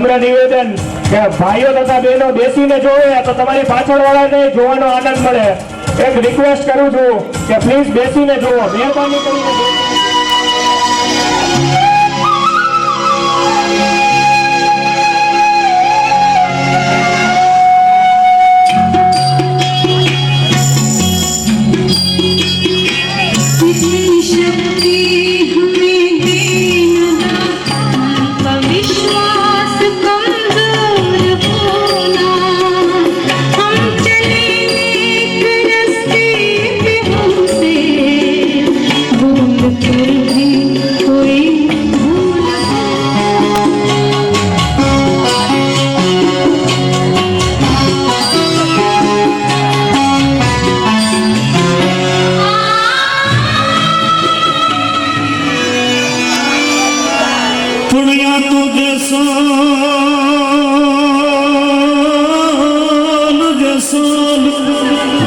નમ્ર નિવેદન કે ભાઈઓ તથા બહેનો બેસીને જોવે તો તમારી પાછળવાળાને જોવાનો આનંદ મળે. એક રિક્વેસ્ટ કરું છું કે પ્લીઝ બેસીને જોવો, મહેરબાની કરીને.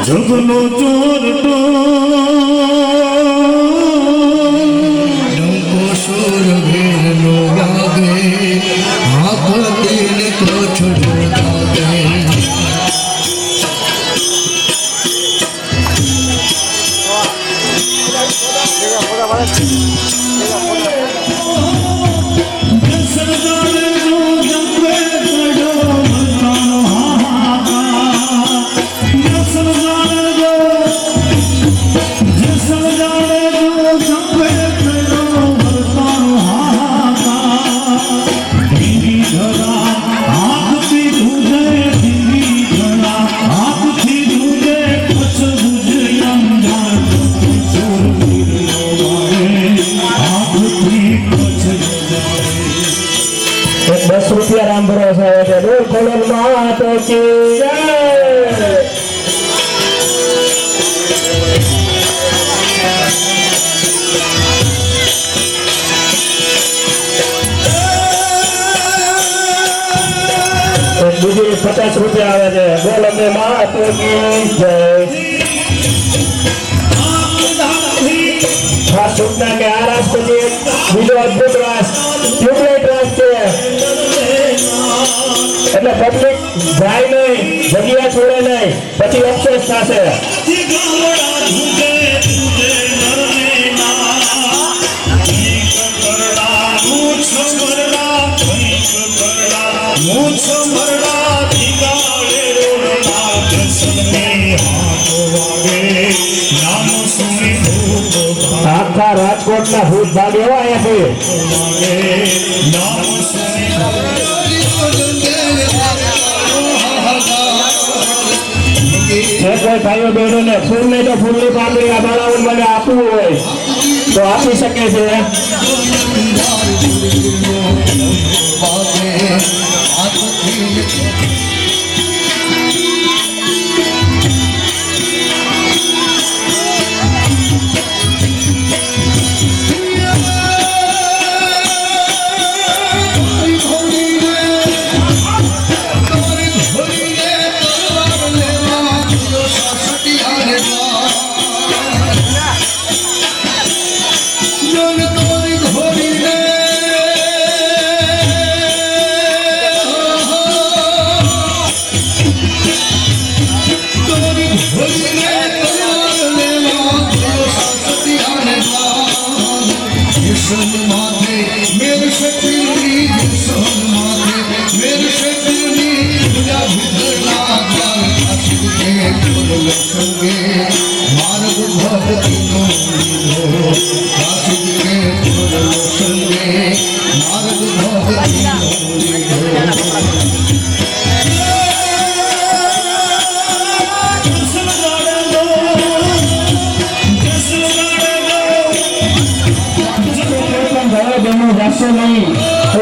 જગનો ચોરટો ડંકો સુર ભેરનો વાગે હાથ તેલ કોછડો લાગે ₹10 રામ ભરોસે છે. બોલ ખોડલ માતો કી જય. બીજી ₹50 આવે છે. બોલ અમે માતો કી જય. ખાસ સૂચના કે આ રાસ પછી બીજો અદભુત રાસ ટ્યુબલાઇટ રાસ છે, એટલે પબ્લિક જાય નહીં, જગ્યા છોડે નહીં, પછી અફસોસ થશે. આખા રાજકોટના ભૂત ભાગ એવા અહીંયાથી કોઈ ભાઈઓ બહેનો ને ફૂલ નહીં તો ફૂલની પાંદડી આ બાળાઓને મને આપવું હોય તો આપી શકે છે.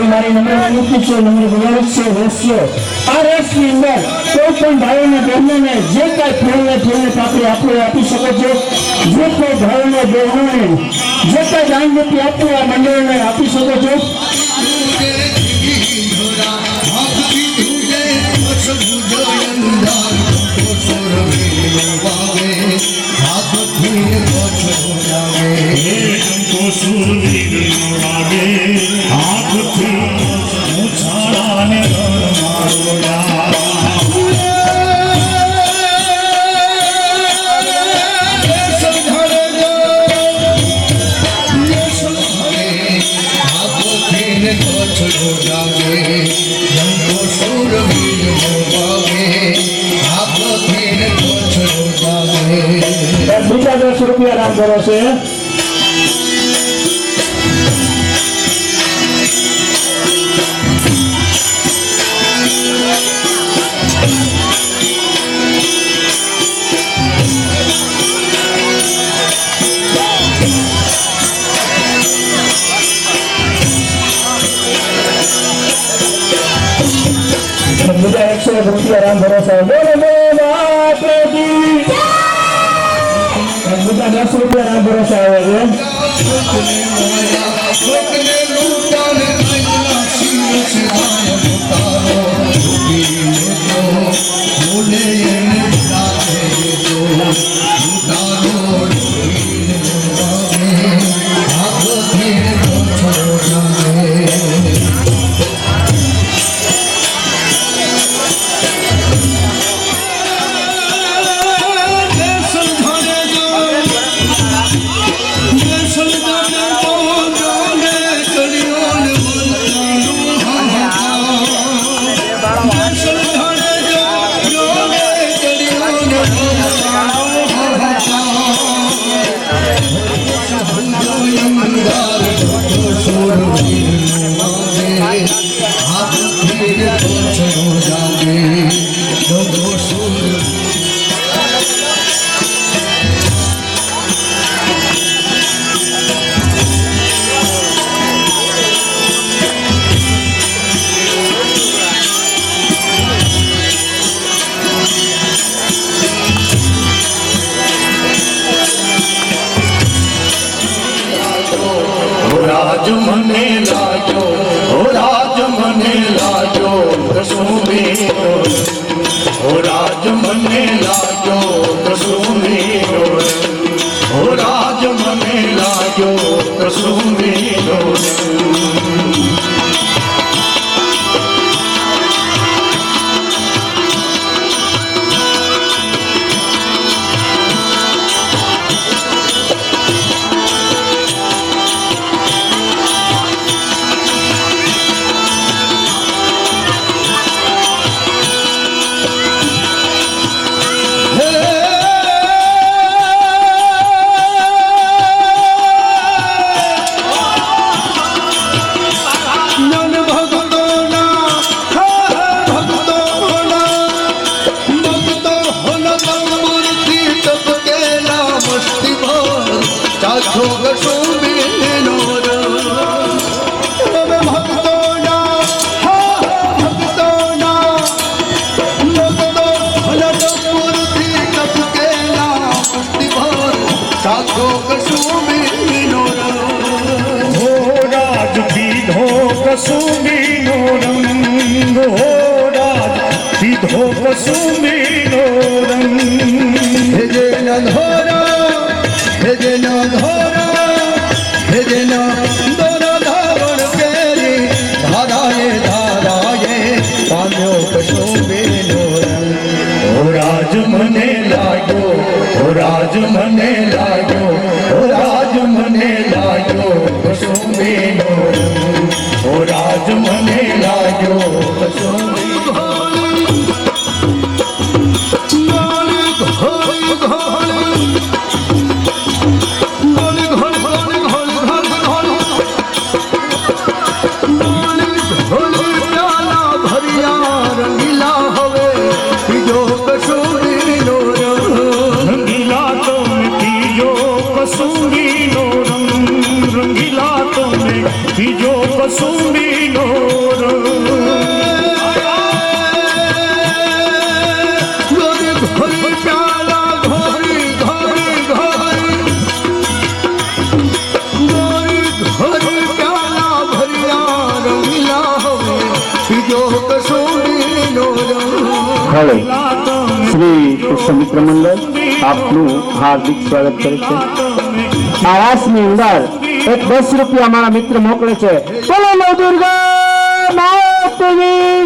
મારી નમ્ર વિનંતી છે, નમ્ર ગુજારિશ છે, આ રસની અંદર કોઈ પણ ભાઈઓને બહેનોને જે કાંઈ ફૂલને પાપડી આપણે આપી શકો છો. જે કોઈ ભાઈઓને બહેનોને જે કાંઈ દાનગતિ આપવું આ મંડળને આપી શકો છો. સુરવીર લાગે હાથથી ઉછાળાને રામ ભરોસે બીજા 100 રૂપિયા રામ ભરોસે બોલો બોલો બાપજી બીજા 10 રૂપિયા રામ ભરોસે આવે છે લોકને લૂંટાને કઈના શિર સિવાય ઉતારો બોલે એને લાગે તો ઉતારો હાથથી છોડો જાને राज मने लाजो ओ राज मने लाजो कसुमेरो ओ राज मने लाजो कसुमेरो ओ राज मने लाजो कसुमेरो कसुमीनो रंग हो राज सीधो कसुमीनो रंग भेजे न धोरा भेजे न धोरा भेजे न दोरा धारण केरी धाराए पाम्यो कसुमीनो रंग ओ राज मने लागो ओ राज मने लागो ओ राज मने लागो कसुमीनो रंग ओ राज मने लागो बीजो कसुमीनो प्याला घोरी घोरी घोरी घोरी घोरी प्याला भरिया रंगीला होवे बीजो कसुमीनो હવે શ્રી પુષ્પમિત્ર મંડળ આપનું હાર્દિક સ્વાગત કરે છે મહારાષ્ટ્રની અંદર એક 10 રૂપિયા મારા મિત્ર મોકલે છે બોલો નવ દુર્ગા માતની